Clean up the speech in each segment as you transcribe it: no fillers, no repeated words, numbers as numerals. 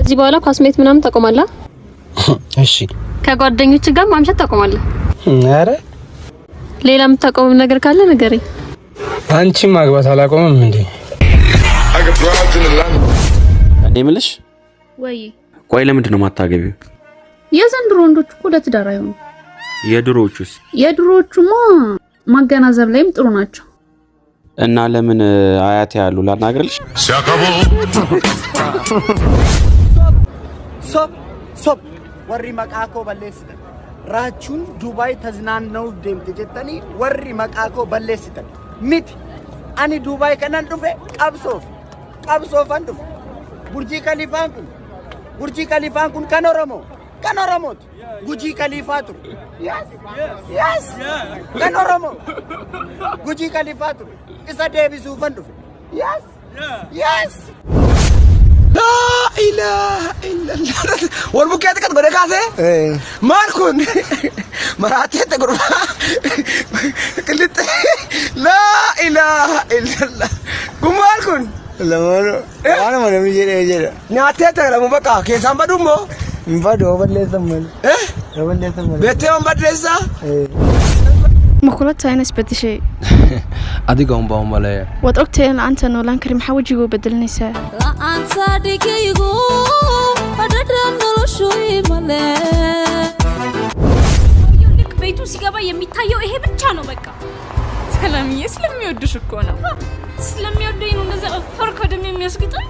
እዚህ በኋላ ኳስሜት ምናምን ታቆማለህ? እሺ። ከጓደኞች ጋር ማምሸት ታቆማለህ? አረ ሌላ የምታቆመው ነገር ካለ ንገረኝ። አንቺ ማግባት አላቆምም እንዴ? እንዴ ምልሽ ወይ ቆይ ለምንድን ነው ማታገቢው? የዘንድሮ ወንዶች እኮ ለትዳር አይሆኑ። የድሮዎቹስ? የድሮዎቹማ ማገናዘብ ላይም ጥሩ ናቸው። እና ለምን አያቴ ያሉ ላናግርልሽ? ሶብ ወሪ መቃኮ በለስተ ራቹን ዱባይ ተዝናነው ደምት ጀተኒ ወሪ መቃኮ በለስተ ሚት አኒ ዱባይ ከነን ዱፌ ቀብሶ ፈንዱ ቡርጂ ከሊፋን ኩን ከኖረሞት ጉጂ ከሊፋቱ ያስ ከኖረሞ ጉጂ ከሊፋቱ isa deebisu fandu yes la ilaha illallah wal buket kat gode kase mar kun marate te gurba kilit la ilaha illallah kumar kun lamano ana mane mi jere nyate te lamu baka ke samba dummo mbado balle samman balle samman bete on badresa مخلط أنا سبت شيء. أديك أم بام ولا وأنت أنت نولان كريم حاول يجوا بدل نساء. لا أنت ديك يجوا بدرن دلو شوي ملا. يقولك بيتو سيجابا يميتايو إيه بتشانو بكا. سلامي سلام يودو شكونا. سلام يودو إنه نزل فرق هذا مين يسكتون.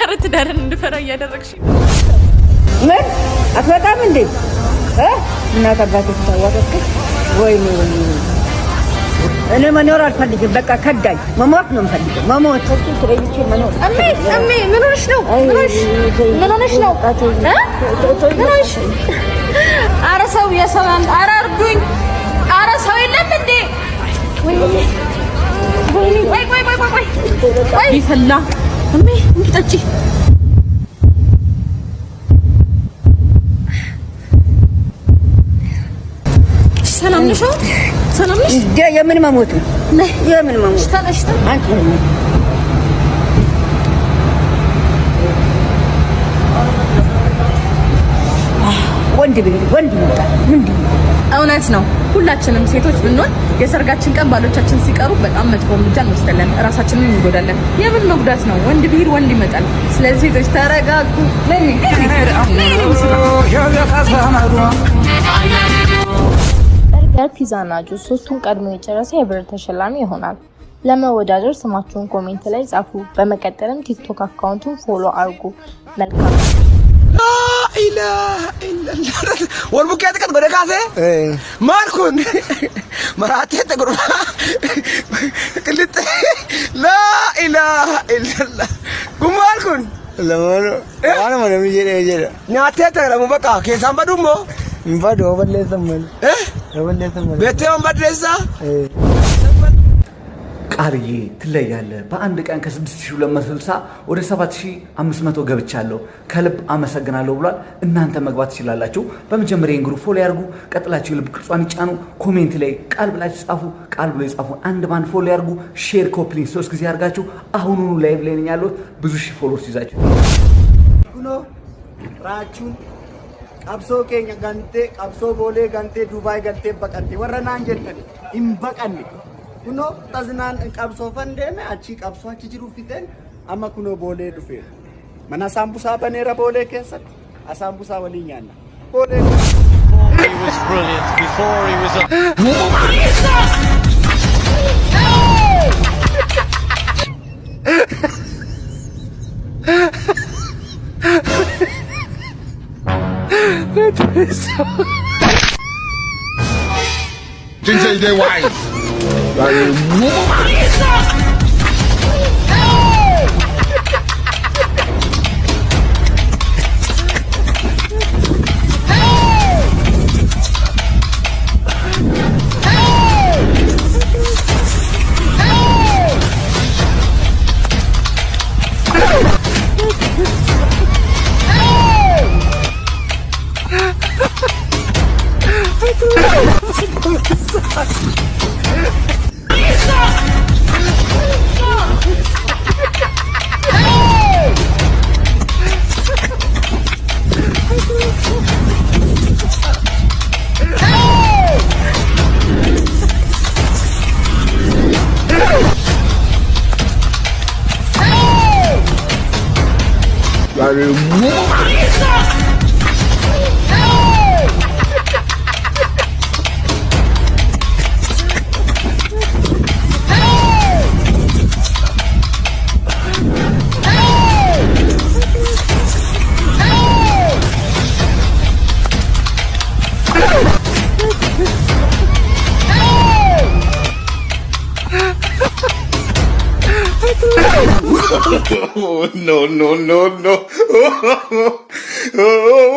هرت دارن دفرا يدا ركشي. من؟ أتوقع من دي. ناكبات التواصل. ويني أنا منور الفريق بقى كداي مموت نمفريق مموت تريدي منور أمي منور شنو ها منور أرسل يا سلام أردوين أرسل لم تدي وي يفلا أمي أنت تجي سلام نشو سلام نش يا من ما موت يا من ما موت اشتغل انت ወንድ እውነት ነው። ሁላችንም ሴቶች ብንሆን የሰርጋችን ቀን ባሎቻችን ሲቀሩ በጣም መጥፎ እርምጃ እንወስዳለን፣ ራሳችንን እንጎዳለን። የምን መጉዳት ነው? ወንድ ቢሄድ ወንድ ይመጣል። ስለዚህ ሴቶች ተረጋጉ። በርገር፣ ፒዛና ጁስ ሶስቱን ቀድሞ የጨረሰ የብር ተሸላሚ ይሆናል። ለመወዳደር ስማችሁን ኮሜንት ላይ ጻፉ። በመቀጠልም ቲክቶክ አካውንቱን ፎሎ አድርጉ። መልካም la ilaha illallah wal buket kat gode kase mar kun marate te gurba kilit la ilaha illallah kumar kun lamano ana mane mi jere nyate te lamu baka ke samba dummo mbado balle samman balle samman bete on badresa ቃርዬ ትለያለህ። በአንድ ቀን ከ6260 ወደ 7500 ገብቻለሁ። ከልብ አመሰግናለሁ ብሏል። እናንተ መግባት ትችላላችሁ። በመጀመሪያ ግሩፕ ፎሎ ያርጉ። ቀጥላችሁ ልብ ቅርጿን ይጫኑ። ኮሜንት ላይ ቃል ብላችሁ ጻፉ። ቃል ብሎ ይጻፉ። አንድ ባንድ ፎሎ ያርጉ። ሼር ኮፕሊንግ 3 ጊዜ ያርጋችሁ። አሁኑኑ ላይቭ ላይ ነኝ ያለው ብዙ ሺህ ፎሎወርስ ይዛችሁ ኩኖ ራቹን ቀብሶ ኬኛ ጋንቴ ቀብሶ ቦሌ ጋንቴ ዱባይ ጋንቴ በቀንቴ ወረናን ጀተኒ ኢምበቀኒ kuno taznan qabso fandeme achi qabso achi jiru fiten amma kuno bole dufe mana sambusa banera bole kesat asambusa wali nyana bole he was brilliant before he was Ginger day wine. Oh, no.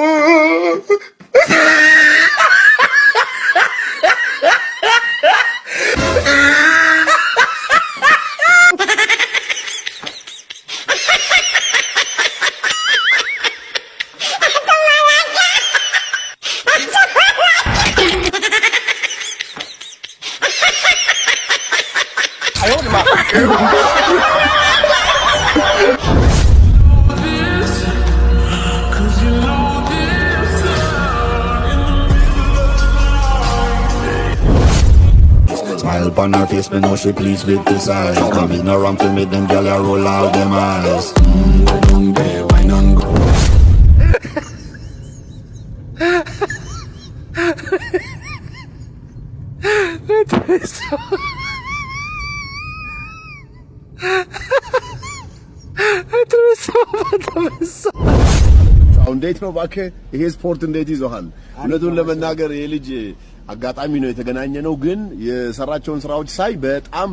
Smile upon her face, me know she pleased with this eyes. Coming around to make them gyal a roll out them eyes. Go down there, wine and go. እንዴት ነው እባክህ? ይሄ ስፖርት እንዴት ይዞሃል? እውነቱን ለመናገር ይሄ ልጅ አጋጣሚ ነው የተገናኘ ነው፣ ግን የሰራቸውን ስራዎች ሳይ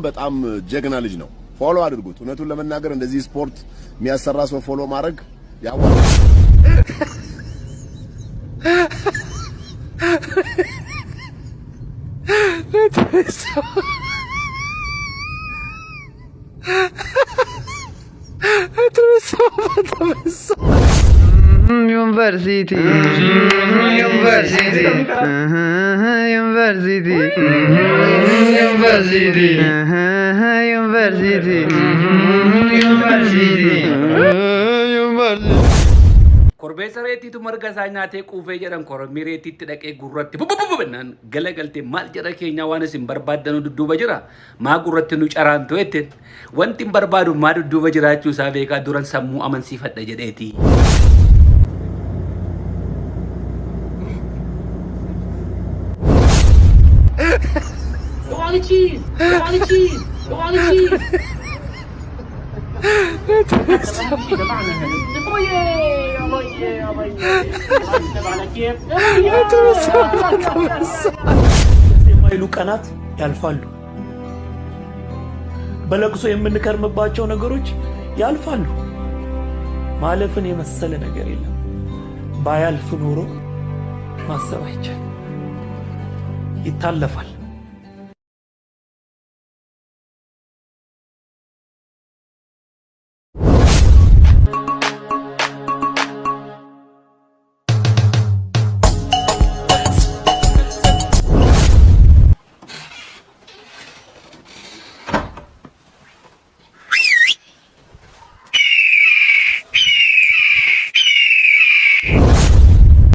በጣም ጀግና ልጅ ነው። ፎሎ አድርጉት። እውነቱን ለመናገር እንደዚህ ስፖርት የሚያሰራ ሰው ፎሎ ማድረግ ያዋጣል። ዩኒቨርሲቲ korbeessa reetiitu marga isaa nyaatee quufee jedhan koromii reetiitti dhaqee gurratti bubbubbubannaan galagaltee maal jedha keenya waan isin barbaaddanuu dudduuba jira maa gurratti nu caraantu jetteen wanti hin barbaadu maa dudduuba jiraachuu isaa beekaa duran sammuu amansiifadha jedheeti. Go on the cheese! Go on the cheese! Go on the cheese! የማይሉ ቀናት ያልፋሉ። በለቅሶ የምንከርምባቸው ነገሮች ያልፋሉ። ማለፍን የመሰለ ነገር የለም። ባያልፍ ኖሮ ማሰብ አይቻልም። ይታለፋል።